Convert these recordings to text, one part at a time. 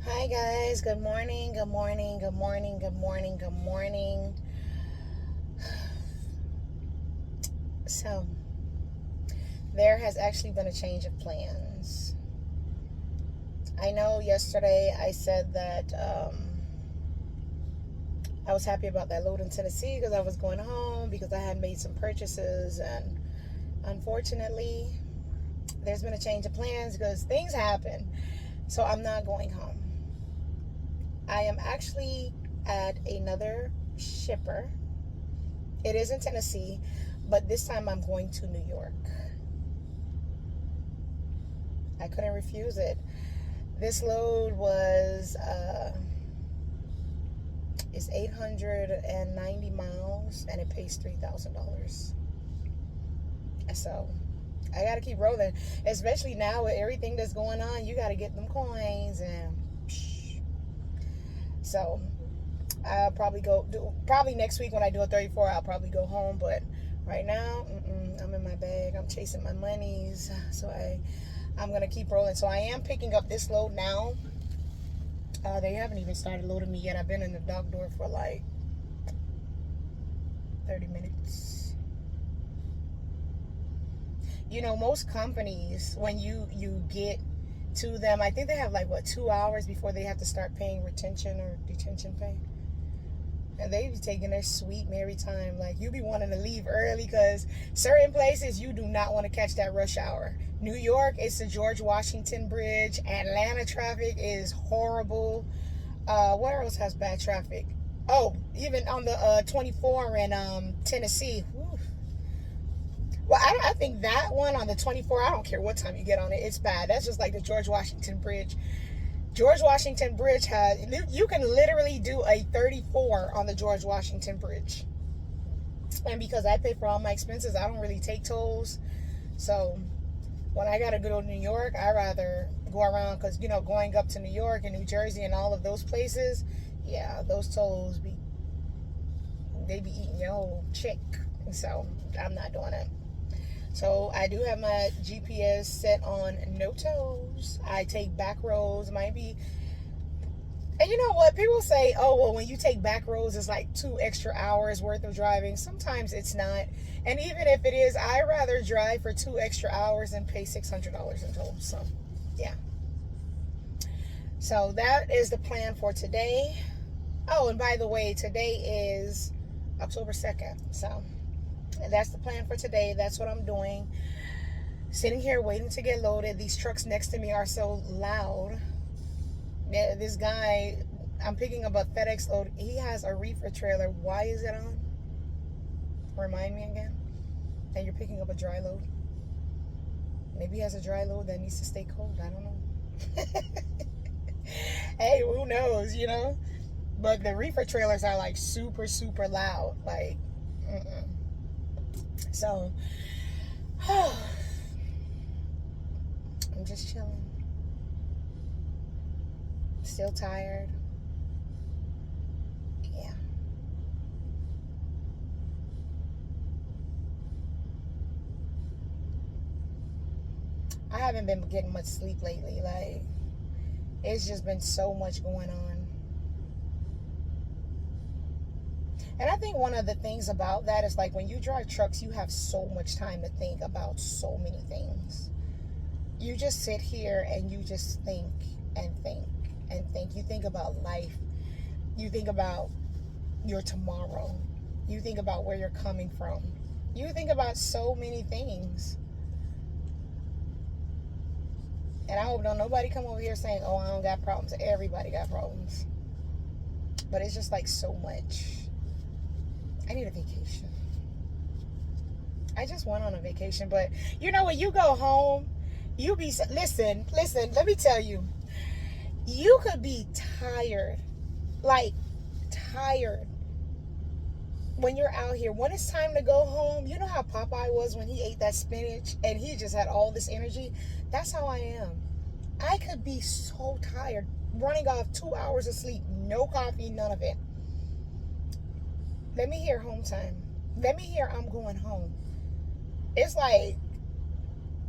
Hi guys, good morning, good morning, good morning, good morning, good morning. So, there has actually been a change of plans. I know yesterday I said that I was happy about that load in Tennessee because I was going home because I had made some purchases, and unfortunately, there's been a change of plans because things happen. So, I'm not going home. I am actually at another shipper. It is in Tennessee, but this time I'm going to New York. I couldn't refuse it. This load was is 890 miles and it pays $3,000. So I gotta keep rolling, especially now with everything that's going on. You gotta get them coins and so I'll probably probably next week when I do a 34. I'll probably go home, but right now I'm in my bag. I'm chasing my monies, so I'm gonna keep rolling. So I am picking up this load now. They haven't even started loading me yet. I've been in the dock door for like 30 minutes. You know, most companies, when you get to them, I think they have like what 2 hours before they have to start paying retention or detention pay. And they be taking their sweet merry time. Like, you be wanting to leave early because certain places you do not want to catch that rush hour. New York, it's the George Washington Bridge. Atlanta traffic is horrible. Where else has bad traffic? Oh, even on the 24 in Tennessee. Whew. Well, I think that one on the 24, I don't care what time you get on it, it's bad. That's just like the George Washington Bridge. George Washington Bridge has, you can literally do a 34 on the George Washington Bridge. And because I pay for all my expenses, I don't really take tolls. So when I gotta go to New York, I rather go around because going up to New York and New Jersey and all of those places, yeah, those tolls they be eating your whole chick. So I'm not doing it. So I do have my GPS set on no tolls. I take back roads, might be. And you know what? People say, oh, well, when you take back roads, it's like 2 extra hours worth of driving. Sometimes it's not. And even if it is, I'd rather drive for 2 extra hours and pay $600 in tolls. So, yeah. So that is the plan for today. Oh, and by the way, today is October 2nd. So that's the plan for today. That's what I'm doing. Sitting here waiting to get loaded. These trucks next to me are so loud. Yeah, this guy, I'm picking up a FedEx load. He has a reefer trailer. Why is it on? Remind me again. And you're picking up a dry load. Maybe he has a dry load that needs to stay cold. I don't know. Hey, who knows? But the reefer trailers are like super, super loud. Like, mm-mm. So, I'm just chilling. Still tired. Yeah. I haven't been getting much sleep lately. Like, it's just been so much going on. And I think one of the things about that is like when you drive trucks, you have so much time to think about so many things. You just sit here and you just think and think and think. You think about life. You think about your tomorrow. You think about where you're coming from. You think about so many things. And I hope don't nobody come over here saying, oh, I don't got problems. Everybody got problems. But it's just like so much. I need a vacation. I just went on a vacation, but when you go home, listen, let me tell you, you could be tired, like tired when you're out here. When it's time to go home, you know how Popeye was when he ate that spinach and he just had all this energy? That's how I am. I could be so tired, running off 2 hours of sleep, no coffee, none of it. Let me hear home time. Let me hear I'm going home. It's like,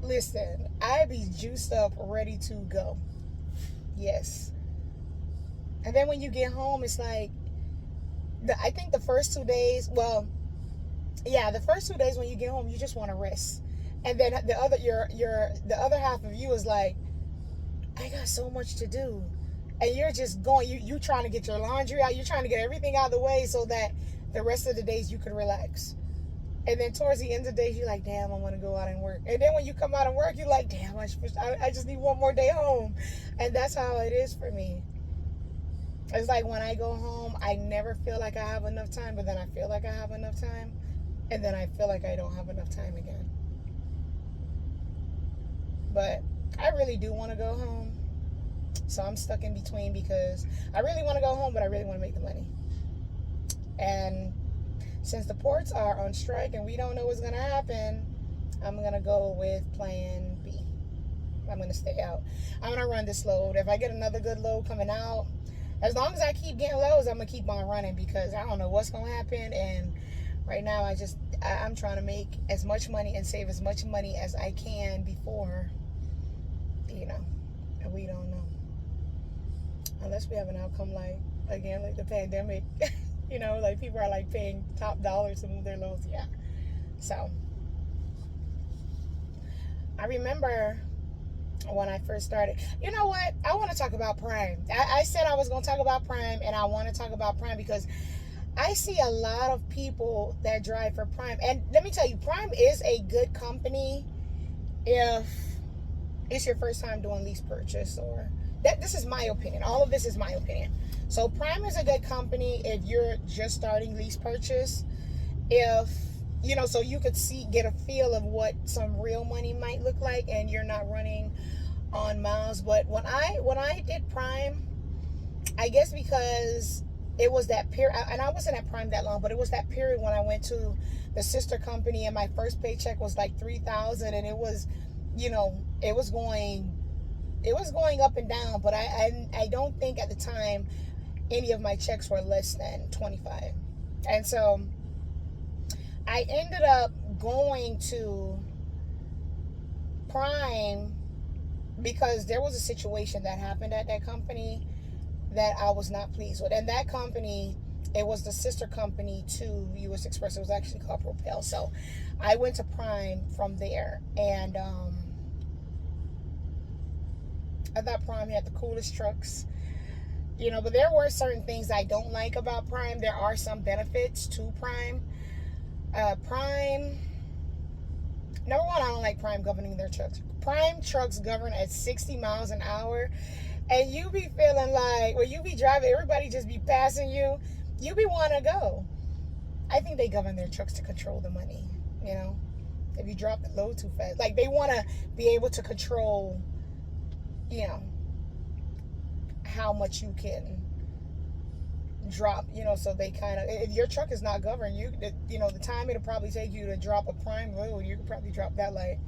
listen, I be juiced up, ready to go. Yes. And then when you get home, it's like, I think the first 2 days, well, yeah, the first 2 days when you get home, you just want to rest. And then the other half of you is like, I got so much to do. And you're just going, you trying to get your laundry out, you're trying to get everything out of the way so that the rest of the days you can relax. And then towards the end of the day, you're like, damn, I want to go out and work. And then when you come out and work, you're like, damn, I just need one more day home. And that's how it is for me. It's like when I go home, I never feel like I have enough time, but then I feel like I have enough time. And then I feel like I don't have enough time again. But I really do want to go home. So I'm stuck in between because I really want to go home, but I really want to make the money. And since the ports are on strike and we don't know what's going to happen, I'm going to go with plan B. I'm going to stay out. I'm going to run this load. If I get another good load coming out, as long as I keep getting loads, I'm going to keep on running because I don't know what's going to happen. And right now, I'm trying to make as much money and save as much money as I can before, and we don't know. Unless we have an outcome like the pandemic, like people are like paying top dollars to move their loads. Yeah. So I remember when I first started, you know what? I want to talk about Prime. I said I was going to talk about Prime, and I want to talk about Prime because I see a lot of people that drive for Prime. And let me tell you, Prime is a good company if it's your first time doing lease purchase, or this is my opinion. All of this is my opinion. So Prime is a good company if you're just starting lease purchase. If, so you could get a feel of what some real money might look like and you're not running on miles. But when I did Prime, I guess because it was that period, and I wasn't at Prime that long, but it was that period when I went to the sister company and my first paycheck was like $3,000, and it was, it was going up and down, but I don't think at the time any of my checks were less than 25. And so I ended up going to Prime because there was a situation that happened at that company that I was not pleased with. And that company, it was the sister company to US Express. It was actually called Propel. So I went to Prime from there. And I thought Prime had the coolest trucks. But there were certain things I don't like about Prime. There are some benefits to Prime. Prime, number one, I don't like Prime governing their trucks. Prime trucks govern at 60 miles an hour. And you be feeling like, when you be driving, everybody just be passing you. You be want to go. I think they govern their trucks to control the money, if you drop the load too fast. Like, they want to be able to control, how much you can drop, so they kind of, if your truck is not governed, the time it'll probably take you to drop a Prime load, you could probably drop that like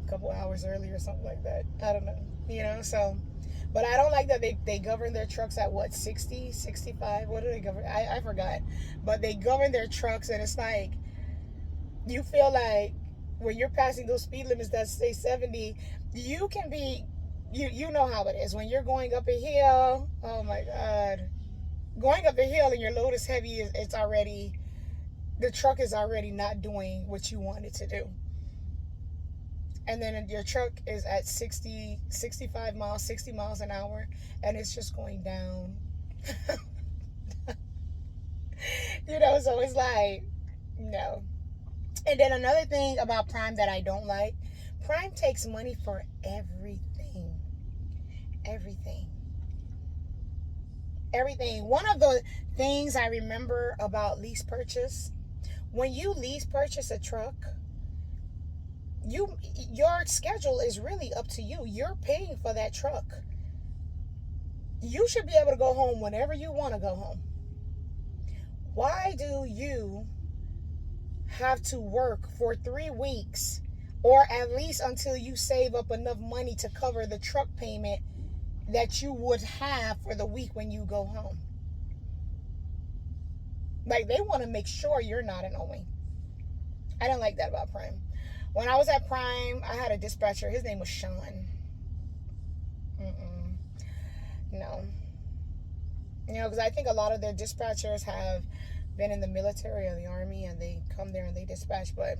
a couple hours early or something like that. I don't know, so, but I don't like that they govern their trucks at what, 60, 65, what do they govern? I forgot, but they govern their trucks, and it's like, you feel like when you're passing those speed limits that say 70, you can be, you know how it is when you're going up a hill. Oh my God, going up a hill and your load is heavy, it's already, the truck is already not doing what you want it to do. And then your truck is at 60 miles an hour, and it's just going down. So it's like, no. And then another thing about Prime that I don't like, Prime takes money for everything. One of the things I remember about lease purchase, when you lease purchase a truck, your schedule is really up to you. You're paying for that truck. You should be able to go home whenever you want to go home. Why do you have to work for 3 weeks, or at least until you save up enough money to cover the truck payment that you would have for the week when you go home? Like, they want to make sure you're not annoying. I don't like that about Prime. When I was at Prime, I had a dispatcher. His name was Sean. No. You know, because I think a lot of their dispatchers have been in the military or the army, and they come there and they dispatch. But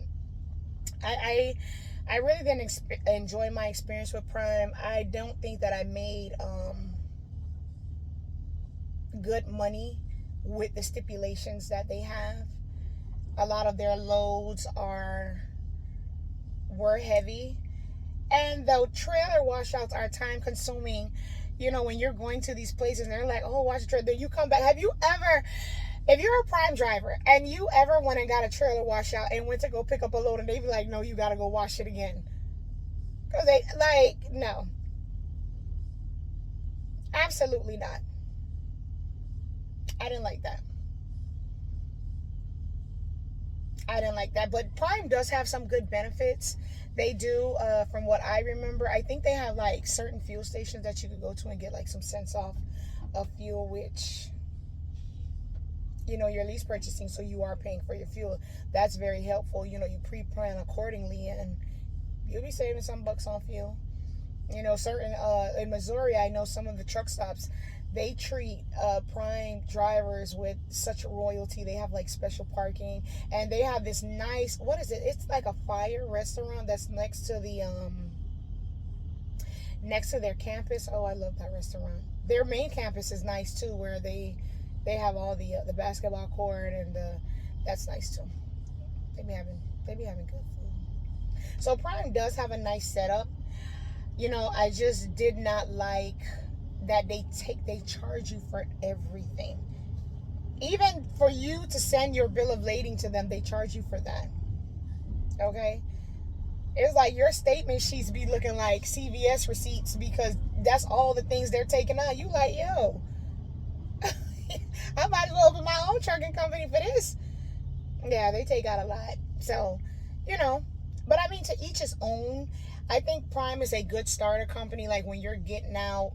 I, I really didn't enjoy my experience with Prime. I don't think that I made good money with the stipulations that they have. A lot of their loads were heavy, and the trailer washouts are time consuming. You know, when you're going to these places and they're like, oh, watch the trailer, then you come back. Have you ever, if you're a Prime driver and you ever went and got a trailer washout and went to go pick up a load and they be like, no, you got to go wash it again? Because they, like, no. Absolutely not. I didn't like that. I didn't like that. But Prime does have some good benefits. They do, from what I remember. I think they have like certain fuel stations that you could go to and get like some cents off of fuel, which, you know, you're lease purchasing, so you are paying for your fuel. That's very helpful. You know, you pre-plan accordingly and you'll be saving some bucks on fuel. You know, certain in Missouri, I know some of the truck stops, they treat Prime drivers with such royalty. They have like special parking, and they have this nice, what is it? It's like a fire restaurant that's next to their campus. Oh, I love that restaurant. Their main campus is nice too, where they have all the basketball court, and that's nice too. They be having good food. So Prime does have a nice setup. You know, I just did not like that they charge you for everything. Even for you to send your bill of lading to them, they charge you for that. Okay? It's like your statement sheets be looking like CVS receipts, because that's all the things they're taking out. You like, yo, I might as well open my own trucking company for this. Yeah, they take out a lot. So, you know, but I mean, to each his own. I think Prime is a good starter company. Like when you're getting out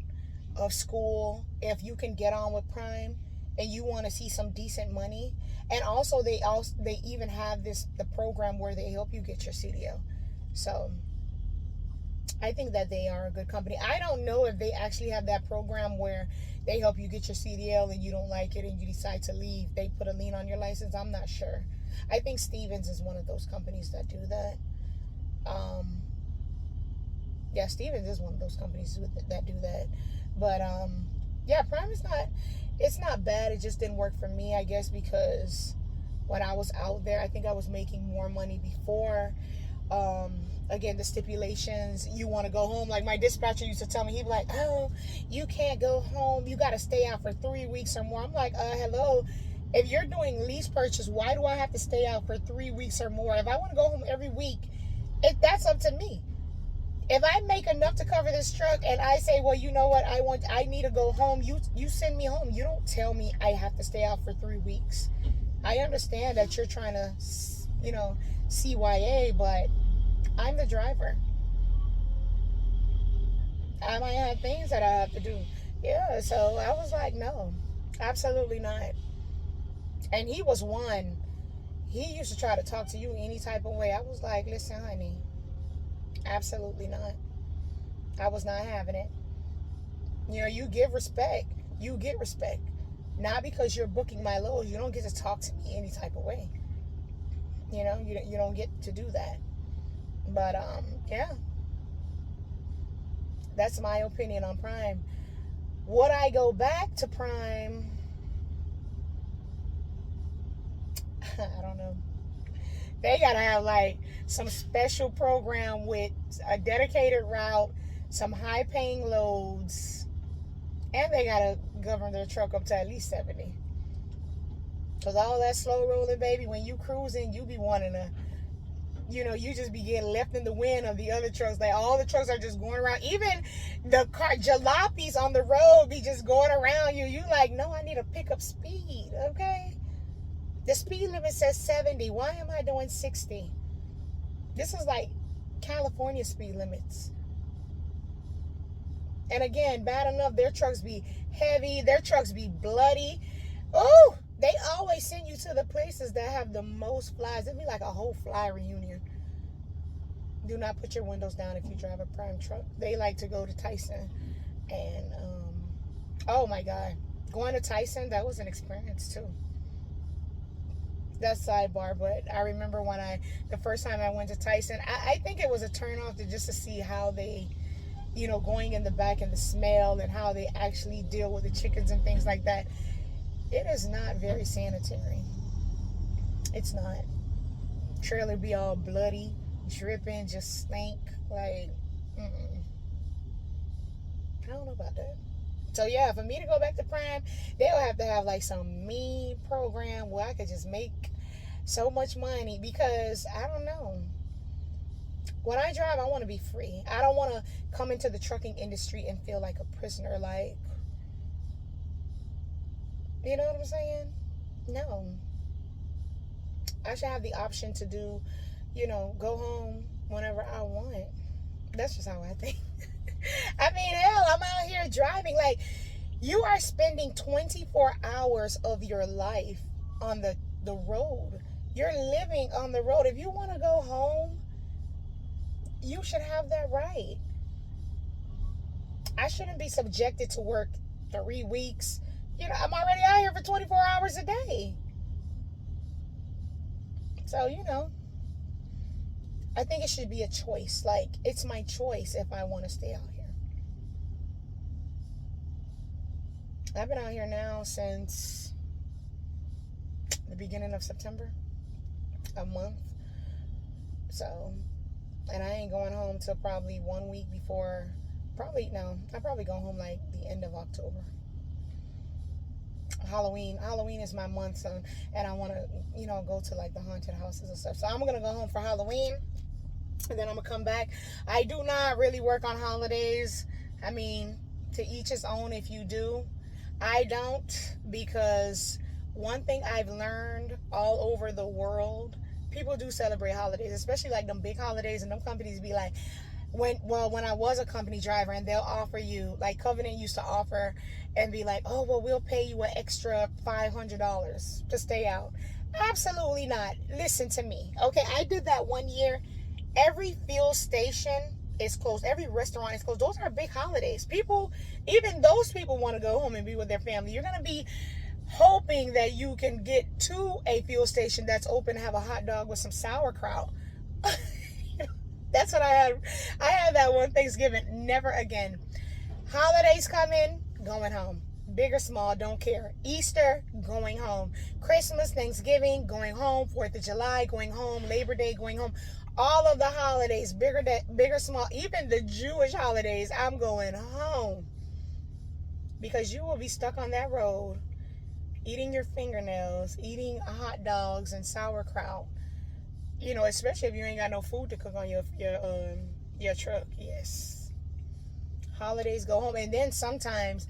of school, if you can get on with Prime and you want to see some decent money. And also they even have the program where they help you get your CDL. So I think that they are a good company. I don't know if they actually have that program where they help you get your CDL and you don't like it and you decide to leave. They put a lien on your license. I'm not sure. I think Stevens is one of those companies that do that. Yeah, Stevens is one of those companies that do that. But yeah, Prime is it's not bad. It just didn't work for me, I guess, because when I was out there, I think I was making more money before. Again, the stipulations, you want to go home. Like my dispatcher used to tell me, he'd be like, oh, you can't go home. You got to stay out for 3 weeks or more. I'm like, hello. If you're doing lease purchase, why do I have to stay out for 3 weeks or more? If I want to go home every week, that's up to me. If I make enough to cover this truck and I say, well, you know what, I need to go home, you send me home. You don't tell me I have to stay out for 3 weeks. I understand that you're trying to, you know, CYA, but I'm the driver. I might have things that I have to do. Yeah, so I was like, no, absolutely not. And he was one. He used to try to talk to you any type of way. I was like, listen, honey, absolutely not. I was not having it. You know, you give respect. You get respect. Not because you're booking my load. You don't get to talk to me any type of way. You know, you don't get to do that. But yeah, that's my opinion on Prime. Would I go back to Prime? I don't know. They gotta have like some special program with a dedicated route, some high paying loads, and they gotta govern their truck up to at least 70. Cause all that slow rolling, baby, when you cruising, you be wanting to, you know, you just be getting left in the wind of the other trucks. Like all the trucks are just going around. Even the car jalopies on the road be just going around you. You like, no, I need to pick up speed, okay? The speed limit says 70. Why am I doing 60? This is like California speed limits. And again, bad enough, their trucks be heavy. Their trucks be bloody. Oh, they always send you to the places that have the most flies. It'd be like a whole fly reunion. Do not put your windows down if you drive a Prime truck. They like to go to Tyson. And, oh my God. Going to Tyson, that was an experience too. That's sidebar, but I remember when the first time I went to Tyson, I think it was a turn off to just to see how they, going in the back and the smell and how they actually deal with the chickens and things like that. It is not very sanitary. It's not. Trailer be all bloody, dripping, just stink. Like, I don't know about that. So yeah, for me to go back to Prime, they'll have to have like some mean program where I could just make so much money, because I don't know. When I drive, I want to be free. I don't want to come into the trucking industry and feel like a prisoner. Like, you know what I'm saying? No. I should have the option to do, go home whenever I want. That's just how I think. I mean, hell, I'm out here driving. Like, you are spending 24 hours of your life on the road. You're living on the road. If you want to go home, you should have that right. I shouldn't be subjected to work 3 weeks. I'm already out here for 24 hours a day. So, I think it should be a choice. Like, it's my choice if I want to stay out here. I've been out here now since the beginning of September, a month. So, and I ain't going home till probably 1 week before. I'm probably going home like the end of October. Halloween is my month, and I want to, go to like the haunted houses and stuff. So I'm gonna go home for Halloween, and then I'm gonna come back. I do not really work on holidays. I mean, to each his own. If you do, I don't, because one thing I've learned all over the world, people do celebrate holidays, especially like them big holidays, and them companies be like, when I was a company driver, and they'll offer you, like Covenant used to offer and be like, oh, well, we'll pay you an extra $500 to stay out. Absolutely not. Listen to me. Okay, I did that 1 year. Every fuel station is closed. Every restaurant is closed. Those are big holidays. Even those people want to go home and be with their family. You're going to be hoping that you can get to a fuel station that's open to have a hot dog with some sauerkraut. That's what I had. I had that one Thanksgiving. Never again. Holidays come in, going home. Big or small, don't care. Easter, going home. Christmas, Thanksgiving, going home. 4th of July, going home. Labor Day, going home. All of the holidays, big or small, even the Jewish holidays, I'm going home. Because you will be stuck on that road, eating your fingernails, eating hot dogs and sauerkraut. Especially if you ain't got no food to cook on your truck. Yes. Holidays, go home. And then sometimes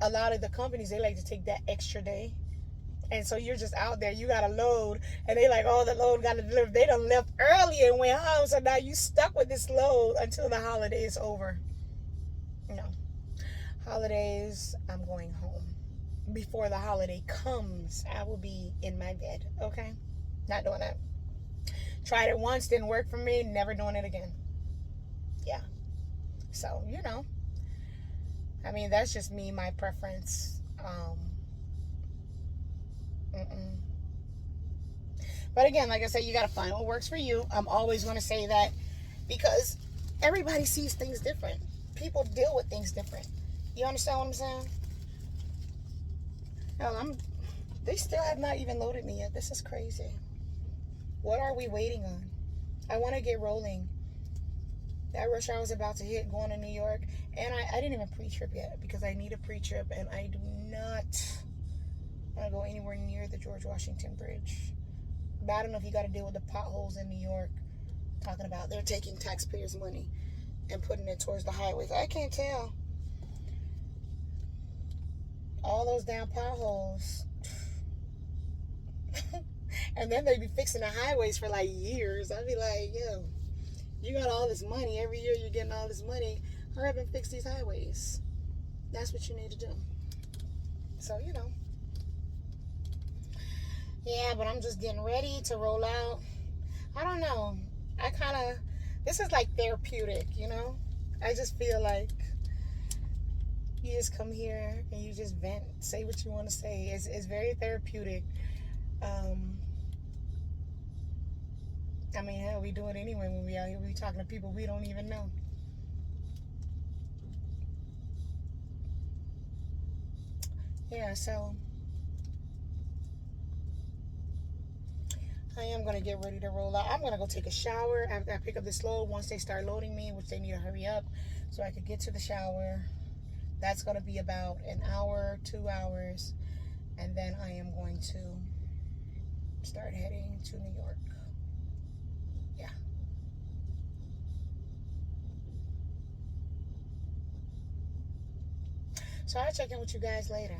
a lot of the companies, they like to take that extra day. And so you're just out there, you got to load, and they like, oh, the load got to deliver. They done left early and went home, so now you stuck with this load until the holiday is over. No. Holidays, I'm going home. Before the holiday comes, I will be in my bed, okay? Not doing that. Tried it once, didn't work for me, never doing it again. Yeah. So, I mean, that's just me, my preference. But again, like I said, you got to find what works for you. I'm always going to say that, because everybody sees things different. People deal with things different. You understand what I'm saying? Hell, they still have not even loaded me yet. This is crazy. What are we waiting on? I want to get rolling. That rush hour is about to hit, going to New York. And I didn't even pre-trip yet, because I need a pre-trip, and I do not want to go anywhere near the George Washington Bridge. But I don't know if you got to deal with the potholes in New York, talking about they're taking taxpayers' money and putting it towards the highways. I can't tell. All those damn potholes. And then they be fixing the highways for like years. I'd be like, yo, you got all this money. Every year you're getting all this money. Hurry up and fix these highways. That's what you need to do. So, Yeah, but I'm just getting ready to roll out. I don't know. This is like therapeutic, I just feel like, You just come here and you just vent, say what you want to say. It's very therapeutic. Um, I mean, hell, we do it anyway when we out here. We talking to people we don't even know. Yeah, so I am going to get ready to roll out. I'm going to go take a shower after I pick up this load. Once they start loading me, which they need to hurry up so I could get to the shower. That's going to be about an hour, 2 hours. And then I am going to start heading to New York. Yeah. So I'll check in with you guys later.